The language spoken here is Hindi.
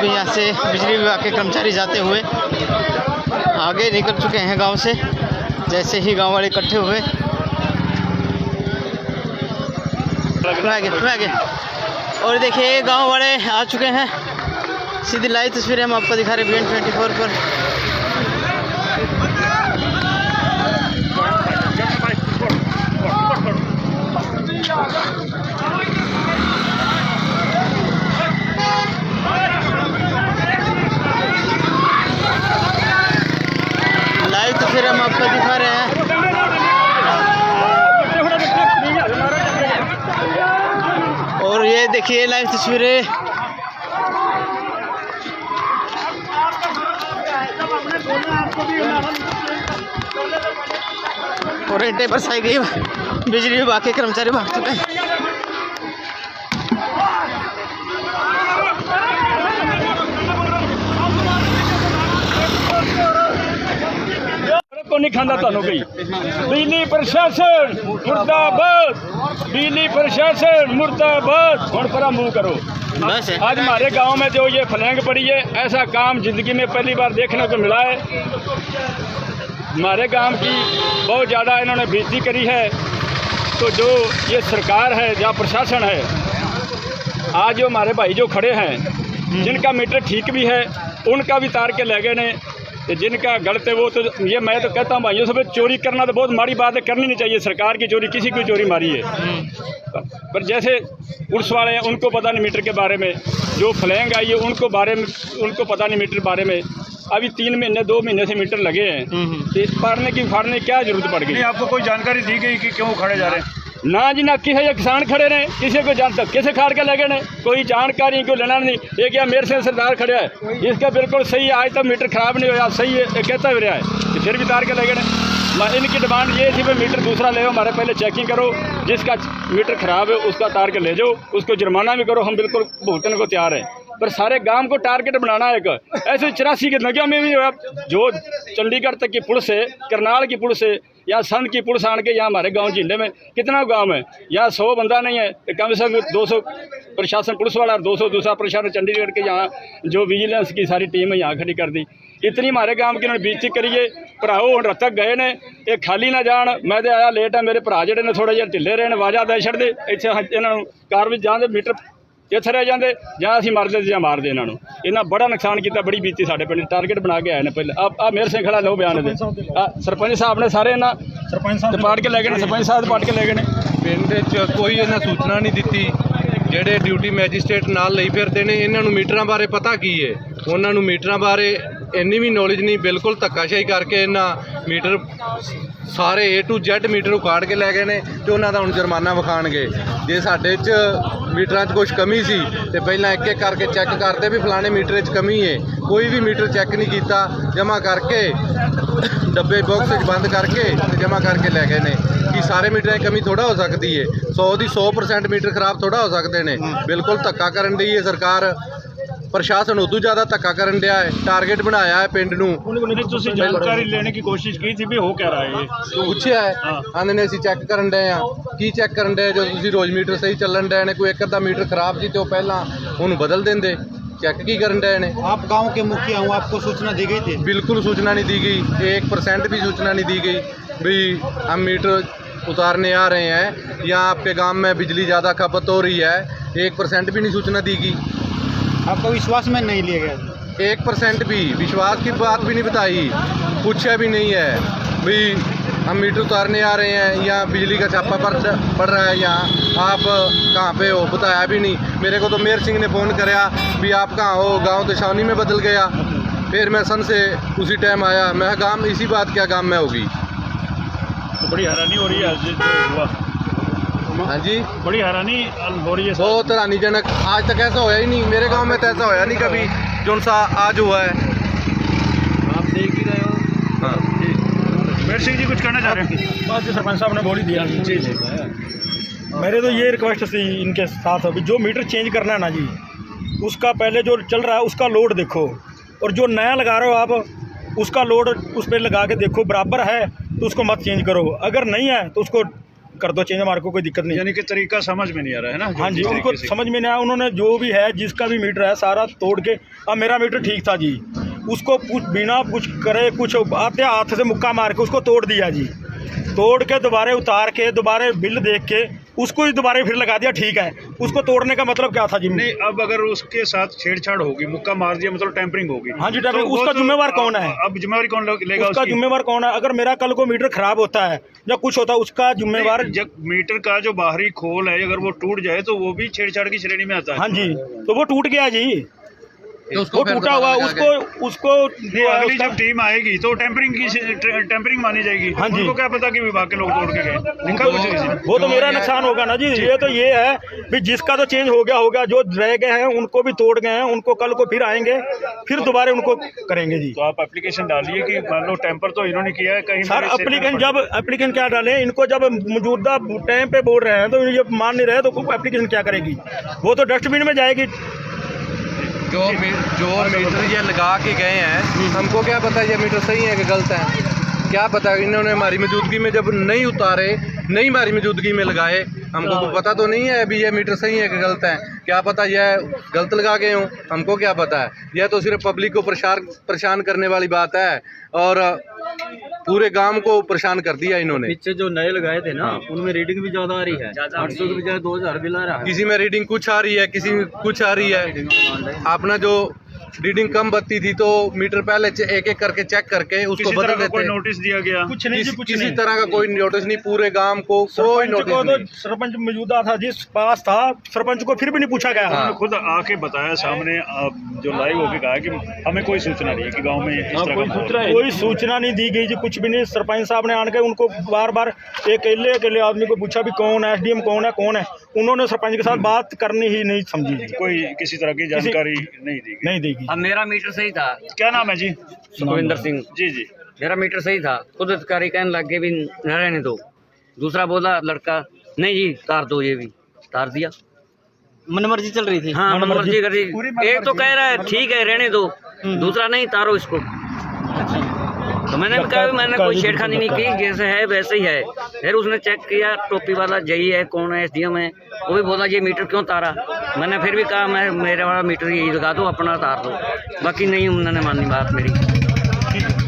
अभी यहाँ से बिजली विभाग के कर्मचारी जाते हुए आगे निकल चुके हैं गांव से। जैसे ही गांव वाले इकट्ठे हुए आगे और देखिए गांव वाले आ चुके हैं। सीधी लाइव तस्वीरें हम आपको दिखा रहे हैं BN24 पर। लाइव तस्वीरें हम आपको दिखा रहे हैं। और ये देखिए लाइव तस्वीरें और ईंटें बरसाई गई। बिजली विभाग के कर्मचारी भाग चुके हैं। को नहीं खाना थानू गई। बिजली प्रशासन मुर्दाबाद, बिजली प्रशासन मुर्दाबाद। हुण पर मुँह करो। बस आज हमारे गांव में जो ये फ्लैंग पड़ी है, ऐसा काम जिंदगी में पहली बार देखने को मिला है। हमारे गांव की बहुत ज़्यादा इन्होंने बेइज्जती करी है। तो जो ये सरकार है या प्रशासन है, आज जो हमारे भाई जो खड़े हैं, जिनका मीटर ठीक भी है, उनका भी तार के ले गए ने। जिनका गलत है वो तो ये मैं तो कहता हूँ भाइयों सब, चोरी करना तो बहुत माड़ी बात है, करनी नहीं चाहिए। सरकार की चोरी, किसी की चोरी मारी है। पर जैसे पुलिस वाले हैं, उनको पता नहीं मीटर के बारे में। जो फ्लैंग आई है उनको पता नहीं मीटर बारे में। अभी 3 महीने 2 महीने से मीटर लगे हैं। तो फाड़ने की क्या जरूरत पड़ गई? आपको कोई जानकारी दी गई कि क्यों खड़े जा रहे हैं? ना जी ना, किसी किसान खड़े रहे, किसी को जानता कैसे खाड़ के लगे ने, कोई जानकारी को लेना नहीं। एक या मेरे से सरदार खड़ा है जिसका बिल्कुल सही है, आज तक मीटर खराब नहीं हुआ, सही है कहता भी रहा है, तो फिर भी तार के लगे ने। इनकी डिमांड ये थी भाई मीटर दूसरा ले, हमारे पहले चेकिंग करो, जिसका मीटर खराब है उसका तार के ले जाओ, उसको जुर्माना भी करो, हम बिल्कुल भुगतने को तैयार हैं। पर सारे गांव को टारगेट बनाना है। ऐसे 84 के नगिया में भी जो चंडीगढ़ तक की पुलिस है, करनाल की पुलिस है या संध की पुलिस आन के यहाँ हमारे गांव झींडे में कितना गांव है, यहाँ 100 बंदा नहीं है, कम से कम 200 प्रशासन पुलिस वाला और 200 दूसरा प्रशासन चंडीगढ़ के यहाँ जो विजिलेंस की सारी टीम है यहाँ खड़ी कर दी। इतनी हमारे गांव की उन्होंने बेइज्जती करिए। भराओ हम रतक गए ने, ये खाली ना जान। मैं तो आया लेट है, मेरे भरा जेडे ने थोड़ा जिहा ढिले रहे ने, आवाज़ा दे छड़दे इत्थे इन्हों कार में जान दे, मीटर इत्थे रह जाते ਜਾਂ ਅਸੀਂ ਮਰਦੇ ਜਾਂ ਮਾਰਦੇ ਇਹਨਾਂ ਨੂੰ। ਇਹਨਾਂ ਬੜਾ ਨੁਕਸਾਨ ਕੀਤਾ, ਬੜੀ ਬੀਤੀ ਸਾਡੇ ਪਿੰਡ। ਟਾਰਗੇਟ ਬਣਾ ਕੇ ਆਏ ਨੇ ਪਹਿਲੇ। ਆ ਮੇਰ ਸਿੰਘ ਖੜਾ ਲਓ ਬਿਆਨ ਦੇ। ਸਰਪੰਚ ਸਾਹਿਬ ਨੇ ਸਾਰੇ ਇਹਨਾਂ ਸਰਪੰਚ ਸਾਹਿਬ ਪਾੜ ਕੇ ਲੈ ਗਏ ਨੇ, ਸਰਪੰਚ ਸਾਹਿਬ ਪਾੜ ਕੇ ਲੈ ਗਏ ਨੇ। ਪਿੰਡ 'ਚ ਕੋਈ ਇਹਨਾਂ ਸੂਚਨਾ ਨਹੀਂ ਦਿੱਤੀ। ਜਿਹੜੇ ਡਿਊਟੀ ਮੈਜਿਸਟ੍ਰੇਟ ਨਾਲ ਲਈ ਫਿਰਦੇ ਨੇ, ਇਹਨਾਂ ਨੂੰ ਮੀਟਰਾਂ ਬਾਰੇ ਪਤਾ ਕੀ ਹੈ? ਉਹਨਾਂ ਨੂੰ ਮੀਟਰਾਂ ਬਾਰੇ ਇੰਨੀ ਵੀ ਨੌਲੇਜ ਨਹੀਂ। ਬਿਲਕੁਲ ਧੱਕਾਸ਼ਾਹੀ ਕਰਕੇ ਇਹਨਾਂ ਮੀਟਰ ਸਾਰੇ A to Z ਮੀਟਰ ਉਕਾੜ ਕੇ ਲੈ ਗਏ ਨੇ ਤੇ ਉਹਨਾਂ ਦਾ ਹੁਣ ਜੁਰਮਾਨਾ ਵਿਖਾਣਗੇ। ਜੇ ਸਾਡੇ 'ਚ मीटर कुछ कमी सी तो पहला एक एक करके चैक करते भी फलाने मीटर कमी है। कोई भी मीटर चैक नहीं किया, जमा करके डब्बे बॉक्स बंद करके जमा करके ले गए ने। कि सारे मीटर कमी थोड़ा हो सकती है? 100 की 100% मीटर खराब थोड़ा हो सकते हैं। बिल्कुल धक्का करन दी है सरकार, प्रशासन उदू ज़्यादा धक्का करन दिया है। टारगेट बनाया है पिंड नूं। जानकारी लेने की कोशिश की थी भी हो क्या रहा है? पूछया है, आंदे ने असीं चैक करन डे आ। की चैक करन डे? जो तुसीं रोज़ मीटर सही चलन डे ने, कोई एक अद्धा मीटर खराब सी तो पहला उन्होंने बदल देंदे। चैक की करन डे ने? आप गांव के मुखिया हूँ, आपको सूचना दी गई थी? बिल्कुल सूचना नहीं दी गई। 1% भी सूचना नहीं दी गई भी हम मीटर उतारने आ रहे हैं या आपके गांव में बिजली ज़्यादा खपत हो रही है। 1% भी नहीं सूचना दी गई। आपको विश्वास में नहीं लिया गया? 1% भी विश्वास की बात भी नहीं बताई, पूछा भी नहीं है भाई हम मीटर उतारने आ रहे हैं या बिजली का छापा पड़ रहा है यहाँ, आप कहाँ पे हो बताया भी नहीं। मेरे को तो मेयर सिंह ने फ़ोन कराया भी आप कहाँ हो, गांव तो छावनी में बदल गया। फिर मैं सन से उसी टाइम आया, मैं गांव में इसी बात क्या गांव में होगी। तो बड़ी हैरानी हो रही है। हाँ जी, बड़ी हैरानी हो रही है। बहुत हैरानीजनक। आज तक ऐसा होया ही नहीं, मेरे गांव में तो ऐसा होया नहीं कभी जो सा आज हुआ है। आप देख ही रहे हो। हाँ, मेयर सिंह जी कुछ कहना चाह रहे हैं? बस जो सरपंच साहब ने बोल ही दिया। जी जी, मेरे तो ये रिक्वेस्ट थी इनके साथ, अभी जो मीटर चेंज करना है ना जी, उसका पहले जो चल रहा है उसका लोड देखो, और जो नया लगा रहे हो आप उसका लोड उस पर लगा के देखो, बराबर है तो उसको मत चेंज करो, अगर नहीं है तो उसको कर दो चेंज, हमारे को कोई दिक्कत नहीं। यानी कि तरीका समझ में नहीं आ रहा है ना? हाँ जी, जिस उनको तरीके से। समझ में नहीं आया। उन्होंने जो भी है जिसका भी मीटर है सारा तोड़ के, अब मेरा मीटर ठीक था जी, उसको बिना कुछ करे, कुछ आते हाथ से मुक्का मार के उसको तोड़ दिया जी। तोड़ के दोबारा उतार के दोबारा बिल देख के उसको ही दोबारा फिर लगा दिया। ठीक है, उसको तोड़ने का मतलब क्या था जी? नहीं, अब अगर उसके साथ छेड़छाड़ होगी, मुक्का मार दिया मतलब टेम्परिंग होगी। हाँ जी, टेम्परिंग। वो उसका तो जिम्मेवार कौन है? अब जिम्मेवारी कौन लेगा? उसका जिम्मेवार कौन है? अगर मेरा कल को मीटर खराब होता है या कुछ होता है, उसका जिम्मेवार। जब मीटर का जो बाहरी खोल है अगर वो टूट जाए तो वो भी छेड़छाड़ की श्रेणी में आता है। हाँ जी, तो वो टूट गया जी, तो वो टूटा हुआ, उसको अगली जब टीम आएगी तो टेम्परिंग मानी जाएगी। हाँ जी। उनको क्या पता कि विभाग के लोग तोड़ के गए, लिखा कुछ किसी ने? वो तो मेरा नुकसान होगा ना जी। ये तो ये है भी जिसका तो चेंज हो गया, जो रह गए हैं उनको भी तोड़ गए हैं, उनको कल को फिर आएंगे, फिर दोबारा उनको करेंगे जी। तो आप एप्लीकेशन डालिए कि मान लो टेम्पर तो इन्होंने किया है कहीं। सर एप्लीकेशन क्या डालें? इनको जब मौजूदा टाइम पे बोल रहे हैं तो ये मान नहीं रहे तो एप्लीकेशन क्या करेगी? वो तो डस्टबिन में जाएगी। जो मीटर ये लगा के गए हैं, हमको क्या पता ये मीटर सही है कि गलत है? क्या पता, इन्होंने हमारी मौजूदगी में जब नहीं उतारे, नहीं हमारी मौजूदगी में लगाए, हमको पता तो नहीं है अभी ये मीटर सही है कि गलत है। क्या पता यह गलत लगा गए हों, हमको क्या पता है? यह तो सिर्फ पब्लिक को परेशान करने वाली बात है और पूरे गांव को परेशान कर दिया इन्होंने। पीछे जो नए लगाए थे ना, उनमें रीडिंग भी ज्यादा आ रही है, 800 की बजाय 2000 बिल आ रहा है। किसी में रीडिंग कुछ आ रही है, किसी में कुछ आ रही है। अपना जो रीडिंग कम बत्ती थी तो मीटर पहले एक एक करके चेक करके उसको बदल देते। कोई नोटिस दिया गया? कुछ नहीं जी, कुछ किसी नहीं। तरह का कोई नोटिस नहीं, पूरे गांव को कोई नोटिस नहीं। सरपंच मौजूदा था, जिस पास था सरपंच को फिर भी नहीं पूछा गया। उन्होंने खुद आके बताया सामने, जो लाइव होके कहा कि हमें कोई सूचना नहीं है कि गांव में इस तरह का कोई सूचना नहीं दी गई जी, कुछ भी नहीं। सरपंच साहब ने आन के उनको बार बार अकेले आदमी को पूछा भी कौन है, SDM कौन है। उन्होंने सरपंच के साथ बात करनी ही नहीं समझी जी। कोई किसी तरह की जानकारी नहीं दी गई। अब मेरा मीटर सही था। क्या नाम है जी? सुखविंदर सिंह। जी। मेरा मीटर सही था, खुद अधिकारी कहने लग गए भी न रहने दो। दूसरा बोला लड़का, नहीं जी तार दो, ये भी तार दिया। मनमर्जी चल रही थी। हाँ, मनमर्जी कर रही। एक तो कह रहा है ठीक है रहने दो, दूसरा नहीं तारो इसको। तो मैंने भी कहा मैंने कोई छेड़खानी नहीं की, जैसे है वैसे ही है। फिर उसने चेक किया, टोपी वाला जई है, कौन है, SDM है, वो भी बोला ये मीटर क्यों तारा। मैंने फिर भी कहा मैं मेरे वाला मीटर यही लगा दो, अपना तार दो। बाकी नहीं उन्होंने मानी बात मेरी।